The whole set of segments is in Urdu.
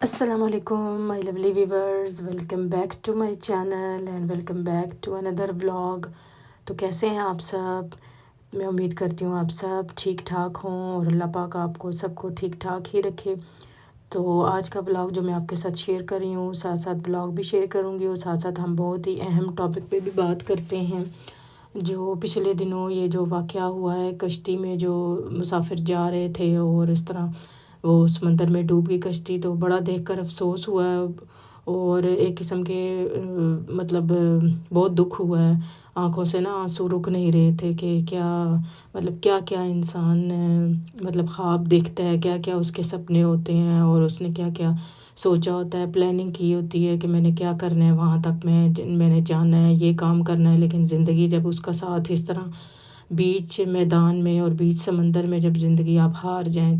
السلام علیکم my lovely viewers, welcome back to my channel and welcome back to another vlog. تو کیسے ہیں آپ سب؟ میں امید کرتی ہوں آپ سب ٹھیک ٹھاک ہوں اور اللہ پاک آپ کو سب کو ٹھیک ٹھاک ہی رکھے۔ تو آج کا ولاگ جو میں آپ کے ساتھ شیئر کر رہی ہوں، ساتھ ساتھ ولاگ بھی شیئر کروں گی اور ساتھ ساتھ ہم بہت ہی اہم ٹاپک پہ بھی بات کرتے ہیں۔ جو پچھلے دنوں یہ جو واقعہ ہوا ہے، کشتی میں جو مسافر جا رہے تھے اور اس طرح وہ سمندر میں ڈوب گئی کشتی، تو بڑا دیکھ کر افسوس ہوا ہے اور ایک قسم کے بہت دکھ ہوا ہے۔ آنکھوں سے نا آنسو رک نہیں رہے تھے کہ کیا کیا کیا انسان خواب دیکھتا ہے، کیا کیا اس کے سپنے ہوتے ہیں اور اس نے کیا کیا سوچا ہوتا ہے، پلاننگ کی ہوتی ہے کہ میں نے کیا کرنا ہے، وہاں تک میں نے جانا ہے، یہ کام کرنا ہے۔ لیکن زندگی جب اس کا ساتھ اس طرح بیچ میدان میں اور بیچ سمندر میں جب زندگی آپ ہار جائیں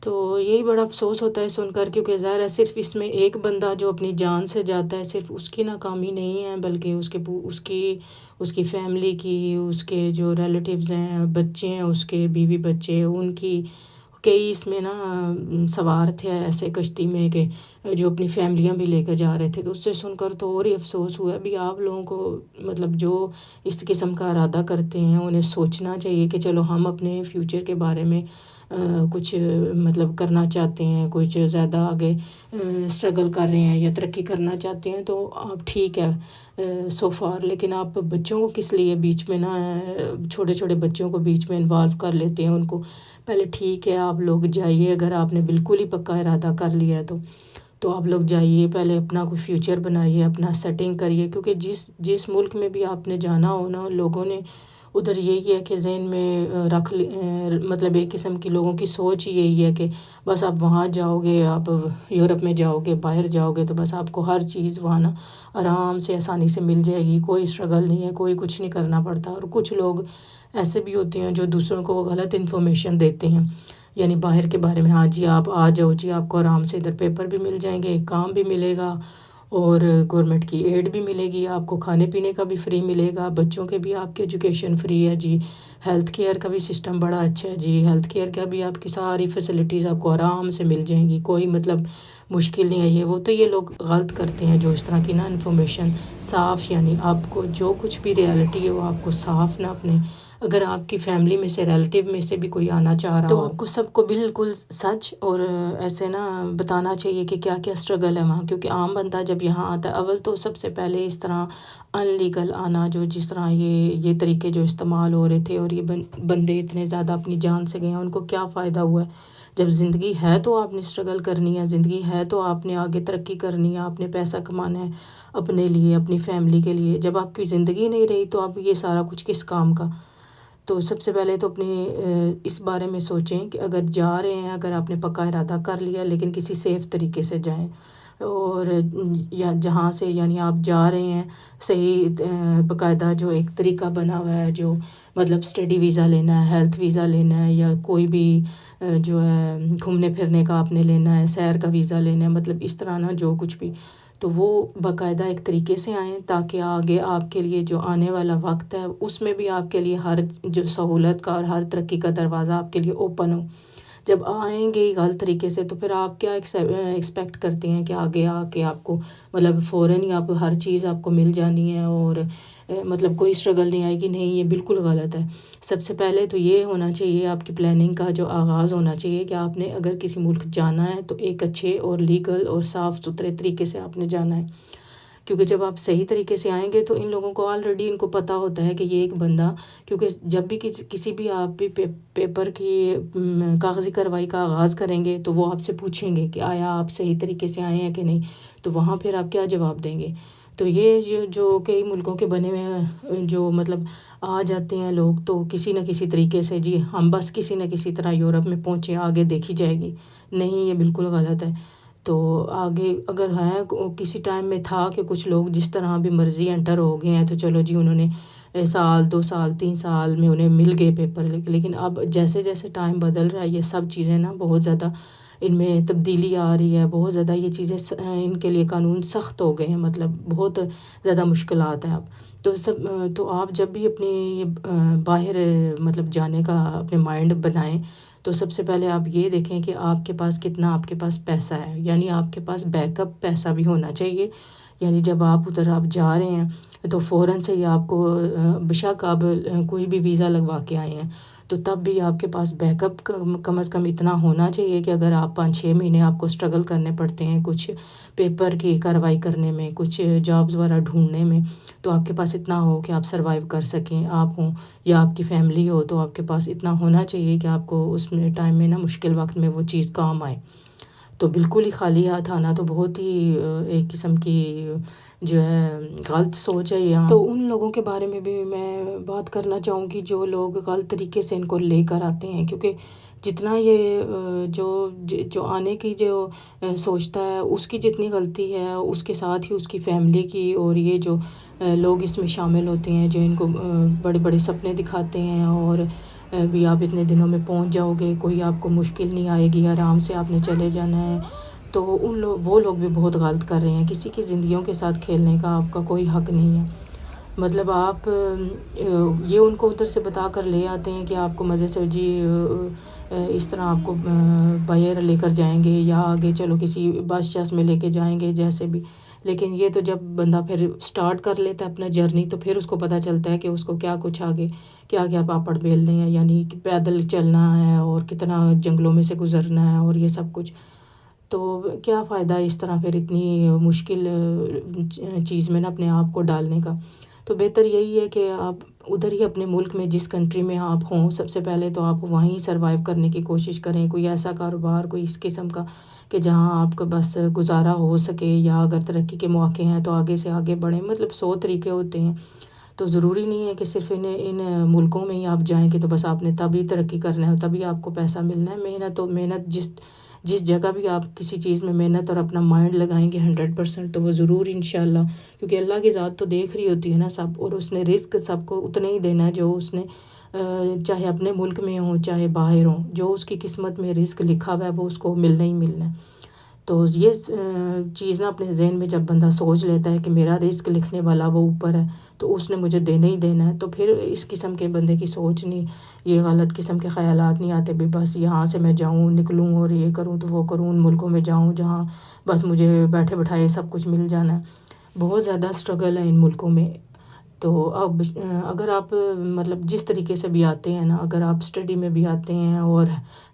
تو یہی بڑا افسوس ہوتا ہے سن کر، کیونکہ ظاہر ہے صرف اس میں ایک بندہ جو اپنی جان سے جاتا ہے، صرف اس کی ناکامی نہیں ہے، بلکہ اس کی فیملی کی، اس کے جو ریلیٹیوز ہیں، بچے ہیں، اس کے بیوی بچے، ان کی کئی اس میں نا سوار تھے ایسے کشتی میں کہ جو اپنی فیملیاں بھی لے کر جا رہے تھے۔ تو اس سے سن کر تو اور ہی افسوس ہوا۔ ابھی آپ لوگوں کو جو اس قسم کا ارادہ کرتے ہیں انہیں سوچنا چاہیے کہ چلو ہم اپنے فیوچر کے بارے میں کچھ کرنا چاہتے ہیں، کچھ زیادہ آگے اسٹرگل کر رہے ہیں یا ترقی کرنا چاہتے ہیں، تو آپ ٹھیک ہے سو فار، لیکن آپ بچوں کو کس لیے بیچ میں نا چھوٹے چھوٹے بچوں کو بیچ میں انوالو کر لیتے ہیں؟ ان کو پہلے ٹھیک ہے آپ لوگ جائیے، اگر آپ نے بالکل ہی پکا ارادہ کر لیا ہے تو آپ لوگ جائیے، پہلے اپنا کوئی فیوچر بنائیے، اپنا سیٹنگ کریے، کیونکہ جس ملک میں بھی آپ نے جانا ہو نا، لوگوں نے ادھر یہی ہے کہ ذہن میں رکھ ایک قسم کی لوگوں کی سوچ یہی ہے کہ بس آپ وہاں جاؤ گے، آپ یورپ میں جاؤ گے، باہر جاؤ گے تو بس آپ کو ہر چیز وہاں نا آرام سے آسانی سے مل جائے گی، کوئی اسٹرگل نہیں ہے، کوئی کچھ نہیں کرنا پڑتا۔ اور کچھ لوگ ایسے بھی ہوتے ہیں جو دوسروں کو غلط انفارمیشن دیتے ہیں، یعنی باہر کے بارے میں، ہاں جی آپ آ جاؤ جی، آپ کو آرام سے ادھر پیپر بھی مل جائیں گے، کام بھی ملے گا اور گورنمنٹ کی ایڈ بھی ملے گی، آپ کو کھانے پینے کا بھی فری ملے گا، بچوں کے بھی آپ کی ایجوکیشن فری ہے جی، ہیلتھ کیئر کا بھی سسٹم بڑا اچھا ہے جی، ہیلتھ کیئر کا بھی آپ کی ساری فیسلٹیز آپ کو آرام سے مل جائیں گی، کوئی مشکل نہیں ہے۔ یہ لوگ غلط کرتے ہیں جو اس طرح کی نا انفارمیشن صاف، یعنی آپ کو جو کچھ بھی ریالٹی ہے وہ آپ کو صاف نا اپنے، اگر آپ کی فیملی میں سے ریلیٹیو میں سے بھی کوئی آنا چاہ رہا ہو تو آپ کو سب کو بالکل سچ اور ایسے نا بتانا چاہیے کہ کیا کیا اسٹرگل ہے وہاں، کیونکہ عام بندہ جب یہاں آتا ہے، اول تو سب سے پہلے اس طرح ان لیگل آنا، جس طرح یہ طریقے جو استعمال ہو رہے تھے اور یہ بندے اتنے زیادہ اپنی جان سے گئے ہیں، ان کو کیا فائدہ ہوا ہے؟ جب زندگی ہے تو آپ نے اسٹرگل کرنی ہے، زندگی ہے تو آپ نے آگے ترقی کرنی ہے، آپ نے پیسہ کمانا ہے اپنے لیے، اپنی فیملی کے لیے۔ جب آپ کی زندگی نہیں رہی تو آپ یہ سارا کچھ کس کام کا؟ تو سب سے پہلے تو اپنے اس بارے میں سوچیں کہ اگر جا رہے ہیں، اگر آپ نے پکا ارادہ کر لیا، لیکن کسی سیف طریقے سے جائیں، اور یا جہاں سے یعنی آپ جا رہے ہیں صحیح باقاعدہ جو ایک طریقہ بنا ہوا ہے، جو اسٹڈی ویزا لینا ہے، ہیلتھ ویزا لینا ہے، یا کوئی بھی جو ہے گھومنے پھرنے کا آپ نے لینا ہے، سیر کا ویزا لینا ہے، اس طرح نا جو کچھ بھی، تو وہ باقاعدہ ایک طریقے سے آئیں تاکہ آگے آپ کے لیے جو آنے والا وقت ہے اس میں بھی آپ کے لیے ہر جو سہولت کا اور ہر ترقی کا دروازہ آپ کے لیے اوپن ہو۔ جب آئیں گے غلط طریقے سے تو پھر آپ کیا ایکسپیکٹ کرتے ہیں کہ آگے آ کے آپ کو فوراً ہی آپ ہر چیز آپ کو مل جانی ہے اور کوئی اسٹرگل نہیں آئے گی؟ نہیں، یہ بالکل غلط ہے۔ سب سے پہلے تو یہ ہونا چاہیے، آپ کی پلاننگ کا جو آغاز ہونا چاہیے کہ آپ نے اگر کسی ملک جانا ہے تو ایک اچھے اور لیگل اور صاف ستھرے طریقے سے آپ نے جانا ہے، کیونکہ جب آپ صحیح طریقے سے آئیں گے تو ان لوگوں کو آلریڈی ان کو پتہ ہوتا ہے کہ یہ ایک بندہ، کیونکہ جب بھی کسی بھی آپ بھی پیپر کی کاغذی کارروائی کا آغاز کریں گے تو وہ آپ سے پوچھیں گے کہ آیا آپ صحیح طریقے سے آئے ہیں کہ نہیں، تو وہاں پھر آپ کیا جواب دیں گے؟ تو یہ جو کئی ملکوں کے بنے ہوئے جو آ جاتے ہیں لوگ، تو کسی نہ کسی طریقے سے جی ہم بس کسی نہ کسی طرح یورپ میں پہنچے، آگے دیکھی جائے گی، نہیں، یہ بالکل غلط ہے۔ تو آگے اگر ہے کسی ٹائم میں تھا کہ کچھ لوگ جس طرح بھی مرضی انٹر ہو گئے ہیں تو چلو جی انہوں نے سال 2 سال 3 سال میں انہیں مل گئے پیپر، لیکن اب جیسے جیسے ٹائم بدل رہا ہے یہ سب چیزیں نا بہت زیادہ ان میں تبدیلی آ رہی ہے، بہت زیادہ یہ چیزیں ان کے لیے قانون سخت ہو گئے ہیں، بہت زیادہ مشکلات ہیں اب تو آپ جب بھی اپنی باہر جانے کا اپنے مائنڈ بنائیں تو سب سے پہلے آپ یہ دیکھیں کہ آپ کے پاس کتنا آپ کے پاس پیسہ ہے، یعنی آپ کے پاس بیک اپ پیسہ بھی ہونا چاہیے، یعنی جب آپ ادھر آپ جا رہے ہیں تو فوراً سے ہی آپ کو بشک آپ کوئی بھی ویزا لگوا کے آئے ہیں تو تب بھی آپ کے پاس بیک اپ کم از کم اتنا ہونا چاہیے کہ اگر آپ 5-6 مہینے آپ کو اسٹرگل کرنے پڑتے ہیں کچھ پیپر کی کارروائی کرنے میں، کچھ جابز وغیرہ ڈھونڈنے میں، تو آپ کے پاس اتنا ہو کہ آپ سروائیو کر سکیں، آپ ہوں یا آپ کی فیملی ہو، تو آپ کے پاس اتنا ہونا چاہیے کہ آپ کو اس میں ٹائم میں نا مشکل وقت میں وہ چیز کام آئے۔ تو بالکل ہی خالی ہاتھ آنا تو بہت ہی ایک قسم کی جو ہے غلط سوچ ہے یہاں۔ تو ان لوگوں کے بارے میں بھی میں بات کرنا چاہوں گی جو لوگ غلط طریقے سے ان کو لے کر آتے ہیں، کیونکہ جتنا یہ جو آنے کی جو سوچتا ہے اس کی جتنی غلطی ہے اس کے ساتھ ہی اس کی فیملی کی، اور یہ جو لوگ اس میں شامل ہوتے ہیں جو ان کو بڑے بڑے سپنے دکھاتے ہیں اور بھی آپ اتنے دنوں میں پہنچ جاؤ گے، کوئی آپ کو مشکل نہیں آئے گی، آرام سے آپ نے چلے جانا ہے، تو وہ لوگ بھی بہت غلط کر رہے ہیں۔ کسی کی زندگیوں کے ساتھ کھیلنے کا آپ کا کوئی حق نہیں ہے۔ مطلب آپ یہ ان کو ادھر سے بتا کر لے آتے ہیں کہ آپ کو مزے سے جی اس طرح آپ کو باہر لے کر جائیں گے یا آگے چلو کسی بس شس میں لے کے جائیں گے جیسے بھی، لیکن یہ تو جب بندہ پھر سٹارٹ کر لیتا ہے اپنا جرنی تو پھر اس کو پتہ چلتا ہے کہ اس کو کیا کچھ آگے کیا کیا پاپڑ بیلنے ہیں، یعنی کہ پیدل چلنا ہے اور کتنا جنگلوں میں سے گزرنا ہے اور یہ سب کچھ، تو کیا فائدہ اس طرح پھر اتنی مشکل چیز میں نا اپنے آپ کو ڈالنے کا۔ تو بہتر یہی ہے کہ آپ ادھر ہی اپنے ملک میں جس کنٹری میں آپ ہوں سب سے پہلے تو آپ وہیں سروائیو کرنے کی کوشش کریں، کوئی ایسا کاروبار کوئی اس قسم کا کہ جہاں آپ کا بس گزارا ہو سکے، یا اگر ترقی کے مواقع ہیں تو آگے سے آگے بڑھیں، مطلب 100 طریقے ہوتے ہیں، تو ضروری نہیں ہے کہ صرف ان ملکوں میں ہی آپ جائیں کہ تو بس آپ نے تبھی ترقی کرنا ہے تبھی آپ کو پیسہ ملنا ہے۔ محنت جس جگہ بھی آپ کسی چیز میں محنت اور اپنا مائنڈ لگائیں گے 100% تو وہ ضرور انشاءاللہ، کیونکہ اللہ کی ذات تو دیکھ رہی ہوتی ہے نا سب، اور اس نے رزق سب کو اتنا ہی دینا ہے جو اس نے چاہے اپنے ملک میں ہوں چاہے باہر ہوں، جو اس کی قسمت میں رزق لکھا ہوا ہے وہ اس کو ملنا ہی ملنا ہے۔ تو یہ چیز نا اپنے ذہن میں جب بندہ سوچ لیتا ہے کہ میرا رزق لکھنے والا وہ اوپر ہے تو اس نے مجھے دینا ہی دینا ہے، تو پھر اس قسم کے بندے کی سوچ نہیں، یہ غلط قسم کے خیالات نہیں آتے بھی بس یہاں سے میں جاؤں نکلوں اور یہ کروں تو وہ کروں، ان ملکوں میں جاؤں جہاں بس مجھے بیٹھے بٹھائے سب کچھ مل جانا ہے۔ بہت زیادہ اسٹرگل ہے ان ملکوں میں۔ تو اب اگر آپ مطلب جس طریقے سے بھی آتے ہیں نا، اگر آپ اسٹڈی میں بھی آتے ہیں اور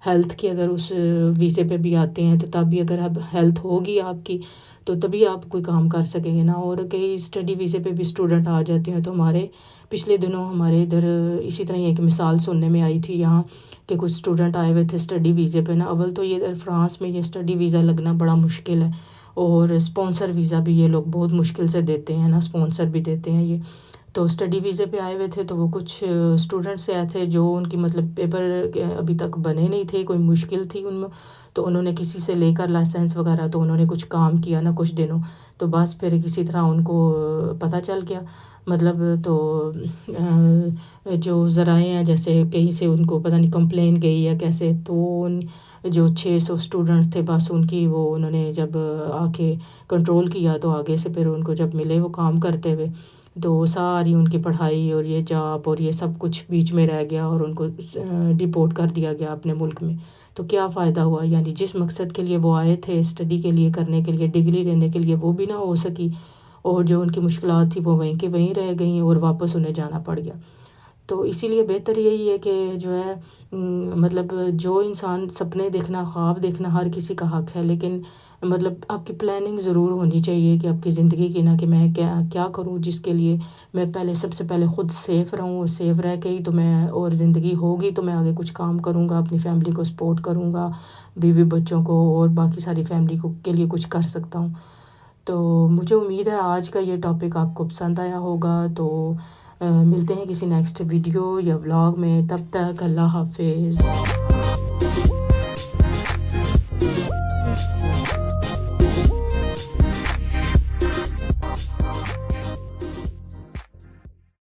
ہیلتھ کی اگر اس ویزے پہ بھی آتے ہیں تو تب بھی اگر اب ہیلتھ ہوگی آپ کی تو تبھی آپ کوئی کام کر سکیں گے نا، اور کئی اسٹڈی ویزے پہ بھی اسٹوڈنٹ آ جاتے ہیں، تو ہمارے پچھلے دنوں ہمارے ادھر اسی طرح ایک مثال سننے میں آئی تھی یہاں کہ کچھ اسٹوڈنٹ آئے ہوئے تھے اسٹڈی ویزے پہ نا، اول تو یہ ادھر فرانس میں یہ اسٹڈی ویزا لگنا بڑا مشکل ہے، اور اسپانسر ویزا بھی یہ لوگ بہت مشکل سے دیتے ہیں نا، اسپانسر بھی دیتے ہیں یہ، تو اسٹڈی ویزے پہ آئے ہوئے تھے تو وہ کچھ اسٹوڈنٹس ایسے جو ان کی مطلب پیپر ابھی تک بنے نہیں تھے، کوئی مشکل تھی ان میں، تو انہوں نے کسی سے لے کر لائسنس وغیرہ تو انہوں نے کچھ کام کیا نا کچھ دنوں، تو بس پھر کسی طرح ان کو پتہ چل گیا مطلب، تو جو ذرائع ہیں جیسے کہیں سے ان کو پتہ نہیں کمپلین گئی یا کیسے، تو ان جو 600 اسٹوڈنٹ تھے بس ان کی وہ انہوں نے جب آ کے کنٹرول کیا تو آگے سے پھر ان کو جب ملے وہ کام کرتے ہوئے تو ساری ان کی پڑھائی اور یہ جاب اور یہ سب کچھ بیچ میں رہ گیا اور ان کو ڈیپورٹ کر دیا گیا اپنے ملک میں۔ تو کیا فائدہ ہوا، یعنی جس مقصد کے لیے وہ آئے تھے اسٹڈی کے لیے کرنے کے لیے ڈگری لینے کے لیے وہ بھی نہ ہو سکی، اور جو ان کی مشکلات تھی وہ وہیں کے وہیں رہ گئیں اور واپس انہیں جانا پڑ گیا۔ تو اسی لیے بہتر یہی ہے کہ جو ہے مطلب جو انسان سپنے دیکھنا خواب دیکھنا ہر کسی کا حق ہے، لیکن مطلب آپ کی پلاننگ ضرور ہونی چاہیے کہ آپ کی زندگی کی نا کہ میں کیا کروں جس کے لیے میں پہلے سب سے پہلے خود سیف رہوں، اور سیف رہ کے ہی تو میں اور زندگی ہوگی تو میں آگے کچھ کام کروں گا، اپنی فیملی کو سپورٹ کروں گا، بیوی بچوں کو اور باقی ساری فیملی کو کے لیے کچھ کر سکتا ہوں۔ تو مجھے امید ہے آج کا یہ ٹاپک آپ کو پسند آیا ہوگا، تو ملتے ہیں کسی نیکسٹ ویڈیو یا ولاگ میں، تب تک اللہ حافظ۔